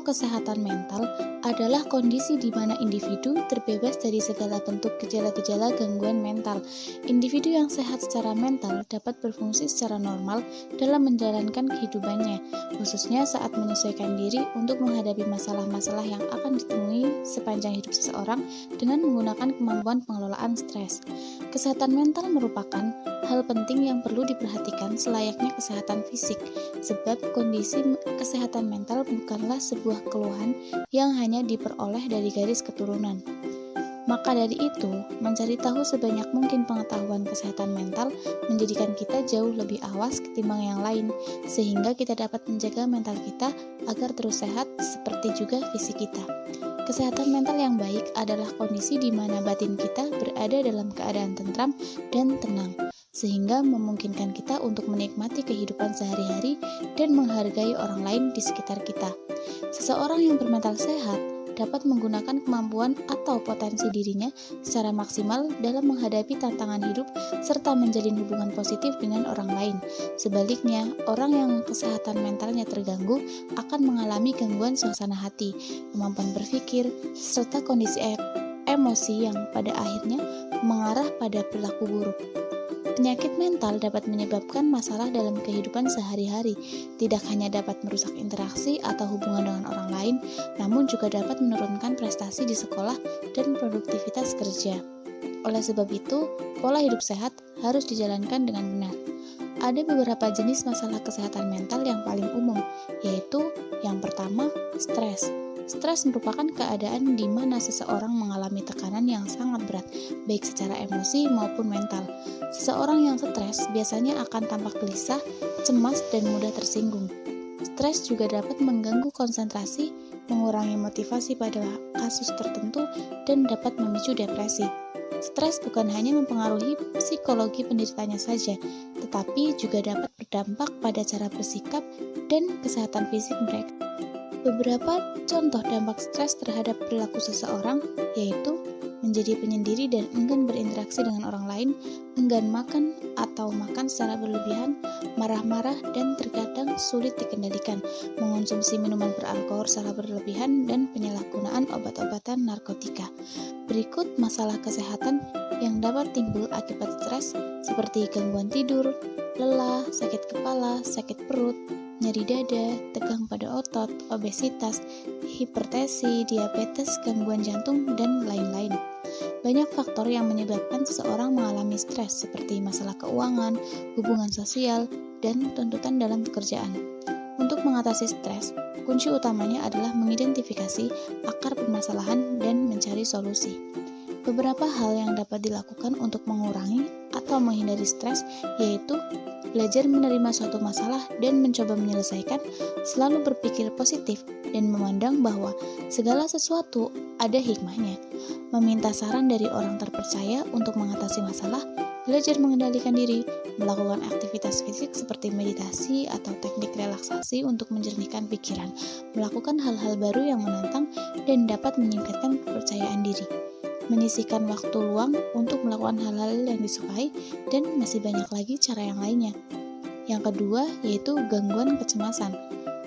kesehatan mental adalah kondisi di mana individu terbebas dari segala bentuk gejala-gejala gangguan mental. Individu yang sehat secara mental dapat berfungsi secara normal dalam menjalankan kehidupannya, khususnya saat menyesuaikan diri untuk menghadapi masalah-masalah yang akan ditemui sepanjang hidup seseorang dengan menggunakan kemampuan pengelolaan stres. Kesehatan mental merupakan hal penting yang perlu diperhatikan selayaknya kesehatan fisik, sebab kondisi kesehatan mental bukanlah sebuah keluhan yang hanya diperoleh dari garis keturunan. Maka dari itu, mencari tahu sebanyak mungkin pengetahuan kesehatan mental menjadikan kita jauh lebih awas ketimbang yang lain, sehingga kita dapat menjaga mental kita agar terus sehat seperti juga fisik kita. Kesehatan mental yang baik adalah kondisi di mana batin kita berada dalam keadaan tentram dan tenang, sehingga memungkinkan kita untuk menikmati kehidupan sehari-hari dan menghargai orang lain di sekitar kita. Seseorang yang bermental sehat dapat menggunakan kemampuan atau potensi dirinya secara maksimal dalam menghadapi tantangan hidup serta menjalin hubungan positif dengan orang lain. Sebaliknya, orang yang kesehatan mentalnya terganggu akan mengalami gangguan suasana hati, kemampuan berpikir, serta kondisi emosi yang pada akhirnya mengarah pada perilaku buruk. Penyakit mental dapat menyebabkan masalah dalam kehidupan sehari-hari, tidak hanya dapat merusak interaksi atau hubungan dengan orang lain, namun juga dapat menurunkan prestasi di sekolah dan produktivitas kerja. Oleh sebab itu, pola hidup sehat harus dijalankan dengan benar. Ada beberapa jenis masalah kesehatan mental yang paling umum, yaitu yang pertama, stres. Stres merupakan keadaan di mana seseorang mengalami tekanan yang sangat berat, baik secara emosi maupun mental. Seseorang yang stres biasanya akan tampak gelisah, cemas, dan mudah tersinggung. Stres juga dapat mengganggu konsentrasi, mengurangi motivasi pada kasus tertentu, dan dapat memicu depresi. Stres bukan hanya mempengaruhi psikologi penderitanya saja, tetapi juga dapat berdampak pada cara bersikap dan kesehatan fisik mereka. Beberapa contoh dampak stres terhadap perilaku seseorang yaitu menjadi penyendiri dan enggan berinteraksi dengan orang lain, enggan makan atau makan secara berlebihan, marah-marah dan terkadang sulit dikendalikan, mengonsumsi minuman beralkohol secara berlebihan, dan penyalahgunaan obat-obatan narkotika. Berikut masalah kesehatan yang dapat timbul akibat stres seperti gangguan tidur, lelah, sakit kepala, sakit perut, nyeri dada, tegang pada otot, obesitas, hipertensi, diabetes, gangguan jantung, dan lain-lain. Banyak faktor yang menyebabkan seseorang mengalami stres seperti masalah keuangan, hubungan sosial, dan tuntutan dalam pekerjaan. Untuk mengatasi stres, kunci utamanya adalah mengidentifikasi akar permasalahan dan mencari solusi. Beberapa hal yang dapat dilakukan untuk mengurangi atau menghindari stres yaitu belajar menerima suatu masalah dan mencoba menyelesaikan, selalu berpikir positif dan memandang bahwa segala sesuatu ada hikmahnya, meminta saran dari orang terpercaya untuk mengatasi masalah, belajar mengendalikan diri, melakukan aktivitas fisik seperti meditasi atau teknik relaksasi untuk menjernihkan pikiran, melakukan hal-hal baru yang menantang dan dapat meningkatkan kepercayaan diri, menyisihkan waktu luang untuk melakukan hal-hal yang disukai, dan masih banyak lagi cara yang lainnya. Yang kedua yaitu gangguan kecemasan.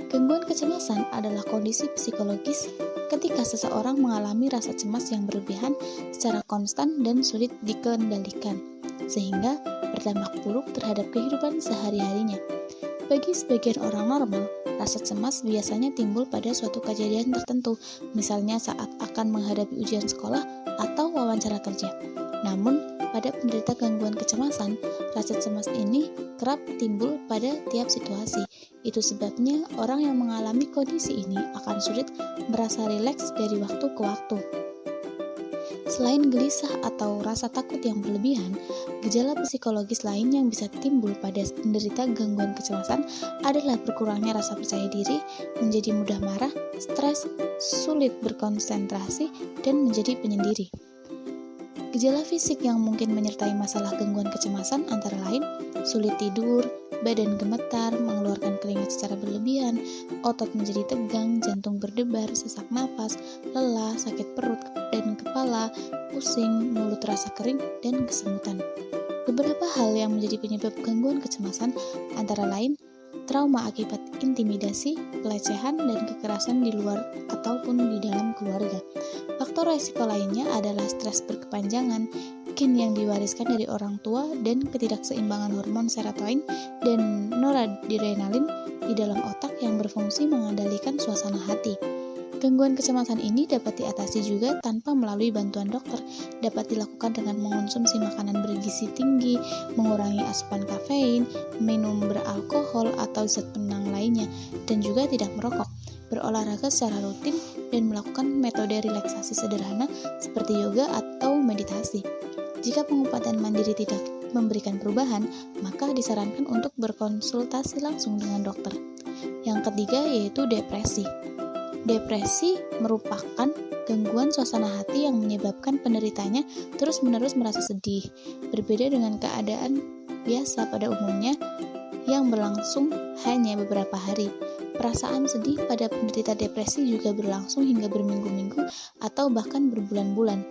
Gangguan kecemasan adalah kondisi psikologis ketika seseorang mengalami rasa cemas yang berlebihan secara konstan dan sulit dikendalikan, sehingga berdampak buruk terhadap kehidupan sehari-harinya. Bagi sebagian orang normal, rasa cemas biasanya timbul pada suatu kejadian tertentu, misalnya saat akan menghadapi ujian sekolah atau wawancara kerja. Namun, pada penderita gangguan kecemasan, rasa cemas ini kerap timbul pada tiap situasi. Itu sebabnya orang yang mengalami kondisi ini akan sulit merasa rileks dari waktu ke waktu. Selain gelisah atau rasa takut yang berlebihan, gejala psikologis lain yang bisa timbul pada penderita gangguan kecemasan adalah berkurangnya rasa percaya diri, menjadi mudah marah, stres, sulit berkonsentrasi, dan menjadi penyendiri. Gejala fisik yang mungkin menyertai masalah gangguan kecemasan antara lain sulit tidur, badan gemetar, mengeluarkan keringat secara berlebihan, otot menjadi tegang, jantung berdebar, sesak napas, lelah, sakit perut dan kepala, pusing, mulut terasa kering, dan kesemutan. Beberapa hal yang menjadi penyebab gangguan kecemasan antara lain trauma akibat intimidasi, pelecehan, dan kekerasan di luar ataupun di dalam keluarga. Faktor resiko lainnya adalah stres berkepanjangan, gen yang diwariskan dari orang tua, dan ketidakseimbangan hormon serotonin dan noradrenalin di dalam otak yang berfungsi mengendalikan suasana hati. Gangguan kecemasan ini dapat diatasi juga tanpa melalui bantuan dokter, dapat dilakukan dengan mengonsumsi makanan bergizi tinggi, mengurangi asupan kafein, minum beralkohol atau zat penenang lainnya, dan juga tidak merokok, berolahraga secara rutin, dan melakukan metode relaksasi sederhana seperti yoga atau meditasi. Jika pengobatan mandiri tidak memberikan perubahan, maka disarankan untuk berkonsultasi langsung dengan dokter. Yang ketiga yaitu depresi. Depresi merupakan gangguan suasana hati yang menyebabkan penderitanya terus-menerus merasa sedih, berbeda dengan keadaan biasa pada umumnya yang berlangsung hanya beberapa hari. Perasaan sedih pada penderita depresi juga berlangsung hingga berminggu-minggu atau bahkan berbulan-bulan.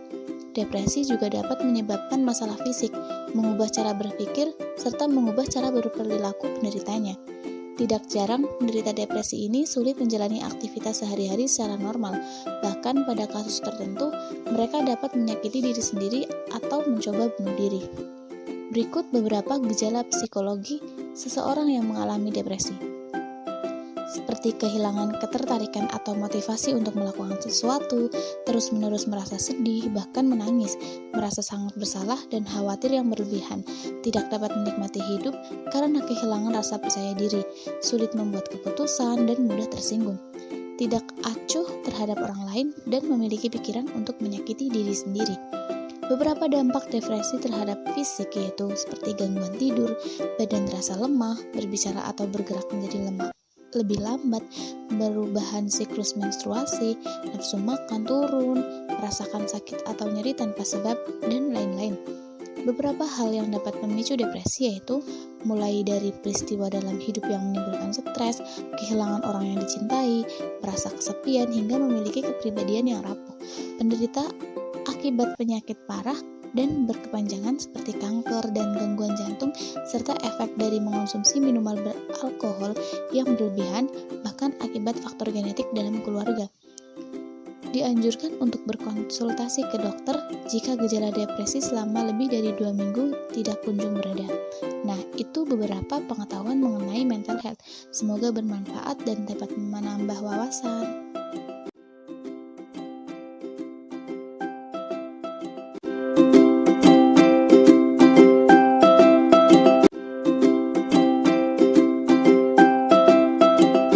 Depresi juga dapat menyebabkan masalah fisik, mengubah cara berpikir, serta mengubah cara berperilaku penderitanya. Tidak jarang, penderita depresi ini sulit menjalani aktivitas sehari-hari secara normal. Bahkan pada kasus tertentu, mereka dapat menyakiti diri sendiri atau mencoba bunuh diri. Berikut beberapa gejala psikologi seseorang yang mengalami depresi. Seperti kehilangan ketertarikan atau motivasi untuk melakukan sesuatu, terus-menerus merasa sedih, bahkan menangis, merasa sangat bersalah dan khawatir yang berlebihan, tidak dapat menikmati hidup karena kehilangan rasa percaya diri, sulit membuat keputusan, dan mudah tersinggung, tidak acuh terhadap orang lain, dan memiliki pikiran untuk menyakiti diri sendiri. Beberapa dampak depresi terhadap fisik yaitu seperti gangguan tidur, badan terasa lemah, berbicara atau bergerak menjadi lebih lambat, perubahan siklus menstruasi, nafsu makan turun, merasakan sakit atau nyeri tanpa sebab, dan lain-lain. Beberapa hal yang dapat memicu depresi yaitu mulai dari peristiwa dalam hidup yang menimbulkan stres, kehilangan orang yang dicintai, merasa kesepian, hingga memiliki kepribadian yang rapuh. Penderita akibat penyakit parah dan berkepanjangan seperti kanker dan gangguan jantung, serta efek dari mengonsumsi minuman beralkohol yang berlebihan, bahkan akibat faktor genetik dalam keluarga. Dianjurkan untuk berkonsultasi ke dokter jika gejala depresi selama lebih dari 2 minggu tidak kunjung mereda. Nah, itu beberapa pengetahuan mengenai mental health. Semoga bermanfaat dan dapat menambah wawasan.